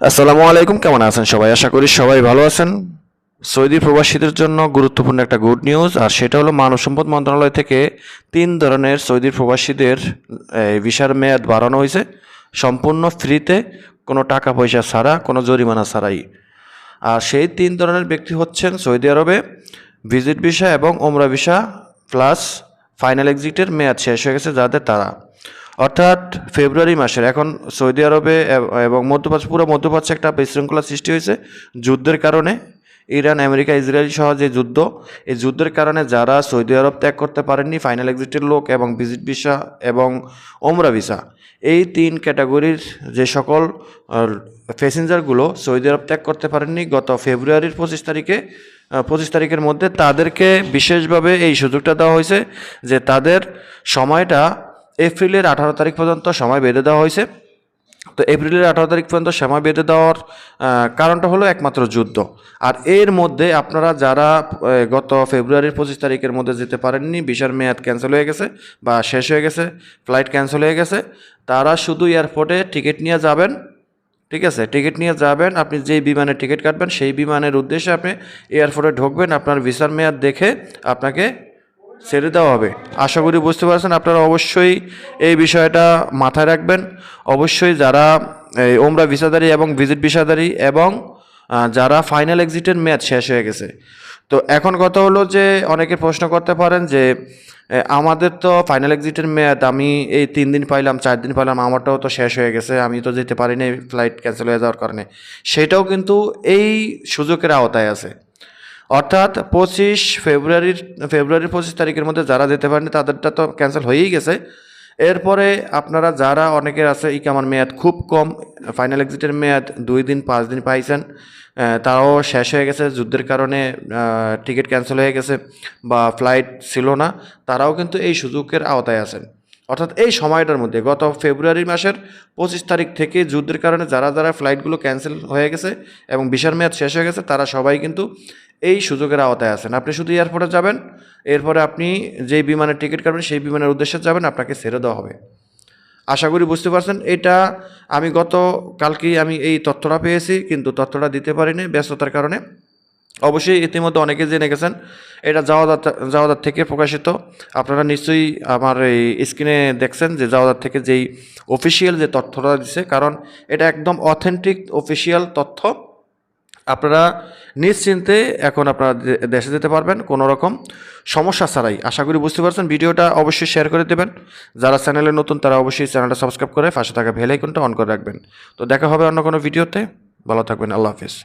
আসসালামু আলাইকুম, কেমন আছেন সবাই? আশা করি সবাই ভালো আছেন। সৌদি প্রবাসীদের জন্য গুরুত্বপূর্ণ একটা গুড নিউজ, আর সেটা হলো মানব সম্পদ মন্ত্রণালয় থেকে 3 ধরনের সৌদি প্রবাসীদের ভিসার মেয়াদ বাড়ানো হয়েছে সম্পূর্ণ ফ্রিতে, কোনো টাকা পয়সা ছাড়া, কোনো জরিমানা ছাড়াই। আর সেই 3 ধরনের ব্যক্তি হচ্ছেন সৌদি আরবে ভিজিট ভিসা এবং ওমরা ভিসা প্লাস ফাইনাল এক্সিটের মেয়াদ শেষ হয়ে গেছে যাদের, তারা অর্থাৎ ফেব্রুয়ারি মাসের এখন সৌদি আরবে এবং মধ্যপ্রাচ্য, পুরো মধ্যপ্রাচ্যে একটা বিশৃঙ্খলা সৃষ্টি হয়েছে যুদ্ধের কারণে। ইরান, আমেরিকা, ইসরায়েল সহ যে যুদ্ধ, এই যুদ্ধের কারণে যারা সৌদি আরব ত্যাগ করতে পারেননি, ফাইনাল এক্সিটের লোক এবং ভিজিট ভিসা এবং ওমরা ভিসা, এই 3 ক্যাটাগরির যে সকল প্যাসেঞ্জারগুলো সৌদি আরব ত্যাগ করতে পারেননি গত ফেব্রুয়ারির 25 তারিখের মধ্যে, তাদেরকে বিশেষভাবে এই সুযোগটা দেওয়া হয়েছে যে তাদের সময়টা এপ্রিলের 18 তারিখ পর্যন্ত সময় বেঁধে দেওয়া হয়েছে। তো এপ্রিলের 18 তারিখ পর্যন্ত সময় বেঁধে দেওয়ার কারণটা হলো একমাত্র যুদ্ধ। আর এর মধ্যে আপনারা যারা গত ফেব্রুয়ারির 25 তারিখের মধ্যে যেতে পারেননি, ভিসার মেয়াদ ক্যান্সেল হয়ে গেছে বা শেষ হয়ে গেছে, ফ্লাইট ক্যান্সেল হয়ে গেছে, তারা শুধু এয়ারপোর্টে টিকিট নিয়ে যাবেন। ঠিক আছে, টিকিট নিয়ে যাবেন, আপনি যেই বিমানের টিকিট কাটবেন সেই বিমানের উদ্দেশ্যে আপনি এয়ারপোর্টে ঢুকবেন, আপনার ভিসার মেয়াদ দেখে আপনাকে ছেড়ে দেওয়া হবে। আশা করি বুঝতে পারছেন। আপনারা অবশ্যই এই বিষয়টা মাথায় রাখবেন। অবশ্যই যারা এই ওমরা ভিসাদারি এবং ভিজিট ভিসাদারি এবং যারা ফাইনাল এক্সিটের মেয়াদ শেষ হয়ে গেছে। তো এখন কথা হলো যে অনেকে প্রশ্ন করতে পারেন যে আমাদের তো ফাইনাল এক্সিটের মেয়াদ, আমি এই 3 দিন পাইলাম, 4 দিন পাইলাম, আমারটাও তো শেষ হয়ে গেছে, আমি তো যেতে পারিনি ফ্লাইট ক্যান্সেল হয়ে যাওয়ার কারণে। সেটাও কিন্তু এই সুযোগের আওতায় আছে। অর্থাৎ ফেব্রুয়ারির 25 তারিখের মধ্যে যারা যেতে পারেনি তাদেরটা তো ক্যান্সেল হয়েই গেছে। এরপরে আপনারা যারা, অনেকের আছে ইকামার মেয়াদ খুব কম, ফাইনাল এক্সিটের মেয়াদ 2 দিন 5 দিন পাইছেন, তারাও শেষ হয়ে গেছে যুদ্ধের কারণে, টিকিট ক্যান্সেল হয়ে গেছে বা ফ্লাইট ছিল না, তারাও কিন্তু এই সুযোগের আওতায় আছেন। অর্থাৎ এই সময়টার মধ্যে গত ফেব্রুয়ারি মাসের 25 তারিখ থেকে যুদ্ধের কারণে যারা যারা ফ্লাইটগুলো ক্যান্সেল হয়ে গেছে এবং ভিসার মেয়াদ শেষ হয়ে গেছে, তারা সবাই কিন্তু এই সুযোগের আওতায় আছেন। আপনি শুধু এয়ারপোর্টে যাবেন, এরপরে আপনি যেই বিমানের টিকিট কাটবেন সেই বিমানের উদ্দেশ্যে যাবেন, আপনাকে ছেড়ে দেওয়া হবে। আশা করি বুঝতে পারছেন। এটা আমি কালকেই আমি এই তথ্যটা পেয়েছি, কিন্তু তথ্যটা দিতে পারিনি ব্যস্ততার কারণে। অবশ্যই ইতিমধ্যে অনেকে জেনে গেছেন, এটা জাওয়াদার থেকে প্রকাশিত। আপনারা নিশ্চয়ই আমার এই স্ক্রিনে দেখছেন যে জাওয়াদার থেকে যেই অফিসিয়াল যে তথ্যটা দিছে, কারণ এটা একদম অথেন্টিক অফিসিয়াল তথ্য। আপনারা নিশ্চিন্তে এখন আপনারা দেশে যেতে পারবেন কোনো রকম সমস্যা ছাড়াই। আশা করি বুঝতে পারছেন। ভিডিওটা অবশ্যই শেয়ার করে দেবেন। যারা চ্যানেলে নতুন তারা অবশ্যই চ্যানেলটা সাবস্ক্রাইব করে পাশে থাকা বেল আইকনটা অন করে রাখবেন। তো দেখা হবে অন্য কোনো ভিডিওতে। ভালো থাকবেন। আল্লাহ হাফিজ।